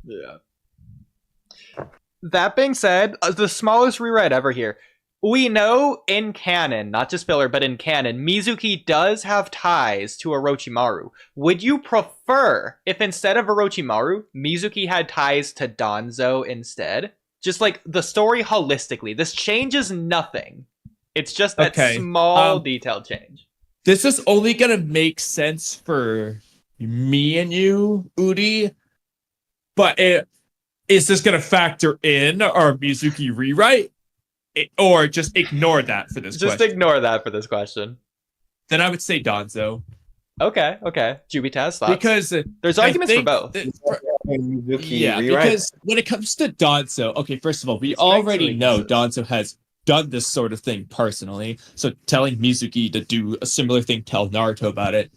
Yeah. That being said, the smallest rewrite ever here. We know in canon, not just filler, but in canon, Mizuki does have ties to Orochimaru. Would you prefer if instead of Orochimaru, Mizuki had ties to Danzo instead? Just like the story holistically. This changes nothing. It's just that Okay. small detail change. This is only gonna make sense for me and you, Oodie, but is this gonna factor in our Mizuki rewrite? Or just ignore that for this Just question? ignore that for this question. Then I would say Danzo. Okay. JuubiTaz, thoughts? Because there's arguments for both. Yeah, because when it comes to Danzo, okay, first of all, we already know Danzo has done this sort of thing personally, so telling Mizuki to do a similar thing, tell Naruto about it,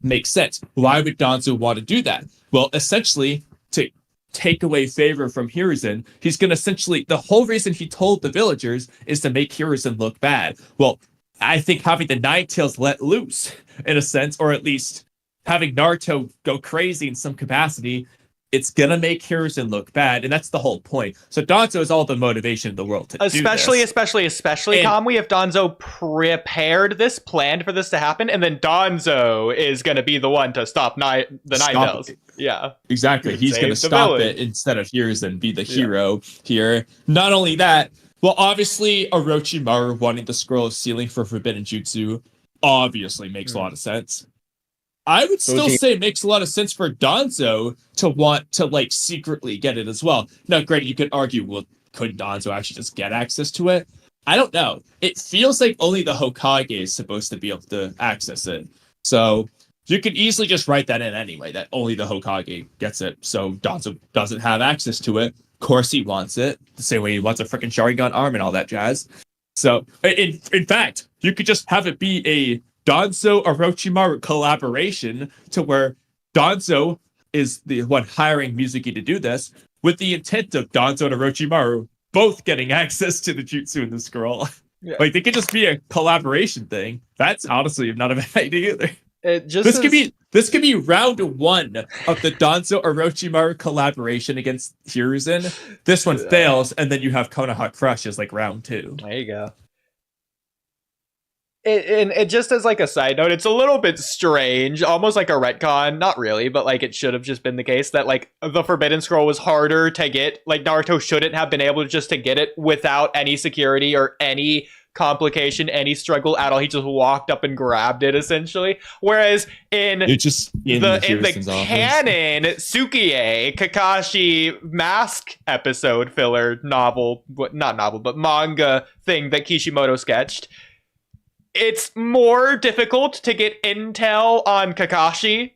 makes sense. Why would Danzo want to do that? Well, essentially, to take away favor from Hiruzen, he's going to essentially, the whole reason he told the villagers is to make Hiruzen look bad. Well, I think having the Nine Tails let loose, in a sense, or at least having Naruto go crazy in some capacity, it's gonna make Hiruzen look bad, and that's the whole point. So Danzo is all the motivation in the world to especially do this. especially Kamui, if Danzo prepared this, planned for this to happen, and then Danzo is gonna be the one to stop the Nine Tails. Yeah, exactly. He's gonna stop it instead of Hiruzen be the hero here. Not only that, well, obviously Orochimaru wanting the scroll of sealing for forbidden jutsu obviously makes a lot of sense. I would still say it makes a lot of sense for Danzo to want to like secretly get it as well. Now, granted, you could argue, well, could Danzo actually just get access to it? I don't know. It feels like only the Hokage is supposed to be able to access it. So you could easily just write that in anyway, that only the Hokage gets it. So Danzo doesn't have access to it. Of course he wants it, the same way he wants a freaking Sharingan arm and all that jazz. So in fact, you could just have it be a Danzo Orochimaru collaboration to where Danzo is the one hiring Mizuki to do this with the intent of Danzo and Orochimaru both getting access to the jutsu in the scroll. Yeah. Like they could just be a collaboration thing. That's honestly not a bad idea either. This could be round one of the Danzo Orochimaru collaboration against Hiruzen. This one fails, and then you have Konoha Crush as like round two. There you go. It just as like a side note, it's a little bit strange, almost like a retcon. Not really, but like it should have just been the case that like the Forbidden Scroll was harder to get. Like Naruto shouldn't have been able to get it without any security or any complication, any struggle at all. He just walked up and grabbed it essentially. Whereas in the canon Sukiye Kakashi mask episode filler novel, not novel, but manga thing that Kishimoto sketched, it's more difficult to get intel on Kakashi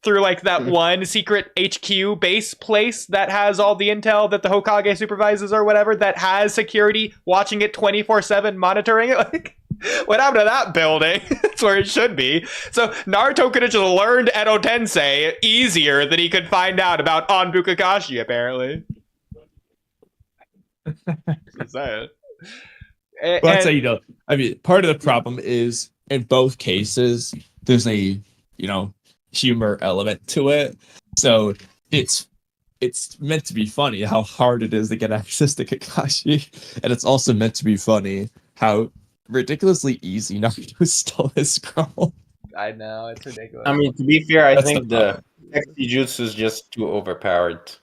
through like that one secret HQ base place that has all the intel that the Hokage supervises or whatever, that has security watching it 24/7, monitoring it. Like, what happened to that building? That's where it should be. So Naruto could have just learned Edo Tensei easier than he could find out about Anbu Kakashi, apparently. Just saying. Well, that's how you know. I mean, part of the problem is in both cases, there's a, humor element to it. So it's meant to be funny how hard it is to get access to Kakashi. And it's also meant to be funny how ridiculously easy Naruto stole his scroll. I know, it's ridiculous. I mean, to be fair, I think the jutsu is just too overpowered.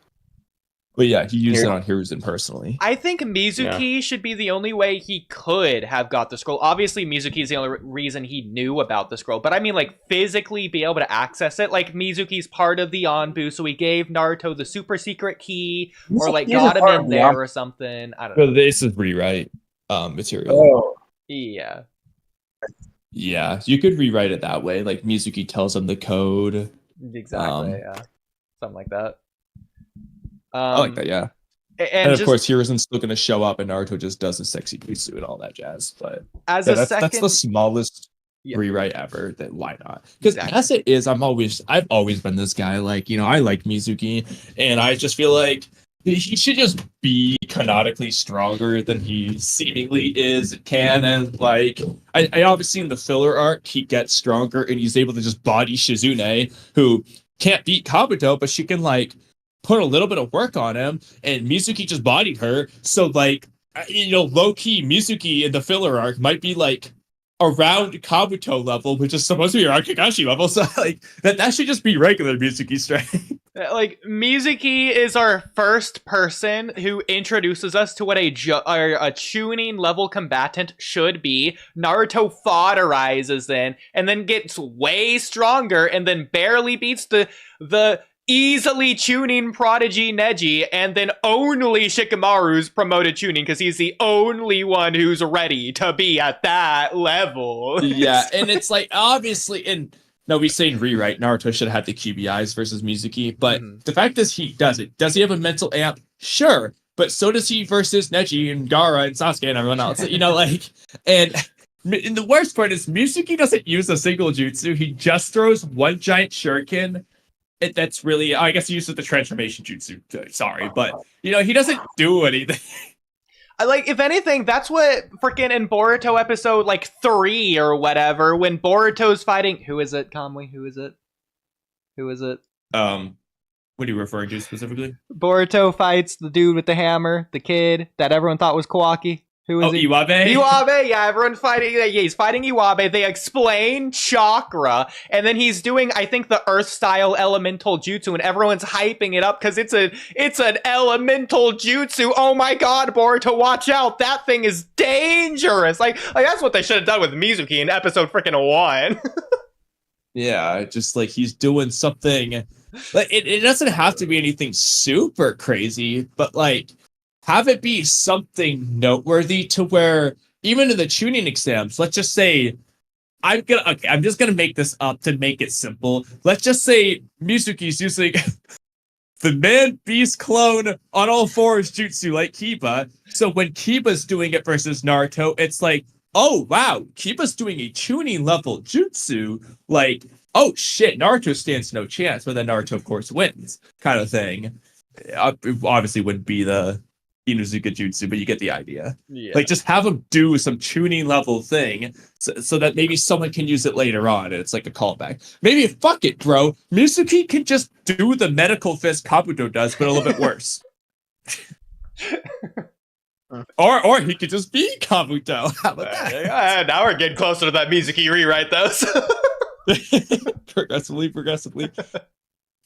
But yeah, he used it on Hiruzen personally. I think Mizuki should be the only way he could have got the scroll. Obviously, Mizuki is the only reason he knew about the scroll. But I mean, like, physically be able to access it. Like, Mizuki's part of the Anbu, so he gave Naruto the super secret key. Or, like, got him in there or something. I don't know. This is rewrite material. Oh. Yeah. Yeah, you could rewrite it that way. Like, Mizuki tells him the code. Exactly, yeah. Something like that. I like that, yeah. And of course, Hiruzen's still going to show up, and Naruto just does a sexy jutsu and all that jazz. But that's the smallest rewrite ever. That why not? Because as it is, I've always been this guy. Like, I like Mizuki, and I just feel like he should just be canonically stronger than he seemingly is in canon. Like, I obviously in the filler arc, he gets stronger, and he's able to just body Shizune, who can't beat Kabuto, but she can like put a little bit of work on him, and Mizuki just bodied her. So like, low key Mizuki in the filler arc might be like around Kabuto level, which is supposed to be around Kakashi level. So like that should just be regular Mizuki strength. Like, Mizuki is our first person who introduces us to what a tuning level combatant should be. Naruto fodderizes then, and then gets way stronger, and then barely beats the easily tuning prodigy Neji, and then only Shikamaru's promoted tuning because he's the only one who's ready to be at that level. Yeah, and it's like, obviously, and nobody's saying rewrite, Naruto should have had the QBIs versus Mizuki, but the fact is he does it. Does he have a mental amp? Sure, but so does he versus Neji and Gaara and Sasuke and everyone else. And the worst part is Mizuki doesn't use a single jutsu. He just throws one giant shuriken. That's really, I guess he uses the transformation jutsu. Sorry, but he doesn't do anything. If anything, that's what freaking in Boruto episode 3 or whatever, when Boruto's fighting, who is it, Kamui? Who is it? What are you referring to specifically? Boruto fights the dude with the hammer, the kid that everyone thought was Kawaki. Who is he? Iwabe? Iwabe, yeah, everyone's fighting. Yeah, he's fighting Iwabe. They explain chakra, and then he's doing, I think, the Earth-style elemental jutsu, and everyone's hyping it up because it's an elemental jutsu. Oh my god, Boruto, watch out! That thing is dangerous. Like that's what they should have done with Mizuki in episode freaking 1. Yeah, just like he's doing something. Like it doesn't have to be anything super crazy, but like, have it be something noteworthy to where even in the tuning exams, let's just say, I'm just gonna make this up to make it simple. Let's just say Mizuki's using the man beast clone on all fours jutsu like Kiba. So when Kiba's doing it versus Naruto, it's like, oh wow, Kiba's doing a tuning level jutsu. Like, oh shit, Naruto stands no chance, but then Naruto of course wins, kind of thing. It obviously wouldn't be the Inuzuka jutsu, but you get the idea. Yeah. Like, just have him do some tuning level thing so that maybe someone can use it later on, and it's like a callback. Maybe fuck it, bro. Mizuki can just do the medical fist Kabuto does, but a little bit worse. Or he could just be Kabuto. How about that? Now we're getting closer to that Mizuki rewrite, though. Progressively.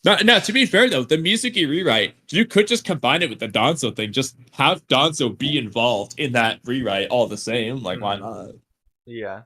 Now, to be fair, though, the Mizuki rewrite, you could just combine it with the Danzo thing. Just have Danzo be involved in that rewrite all the same. Like, why not? Yeah.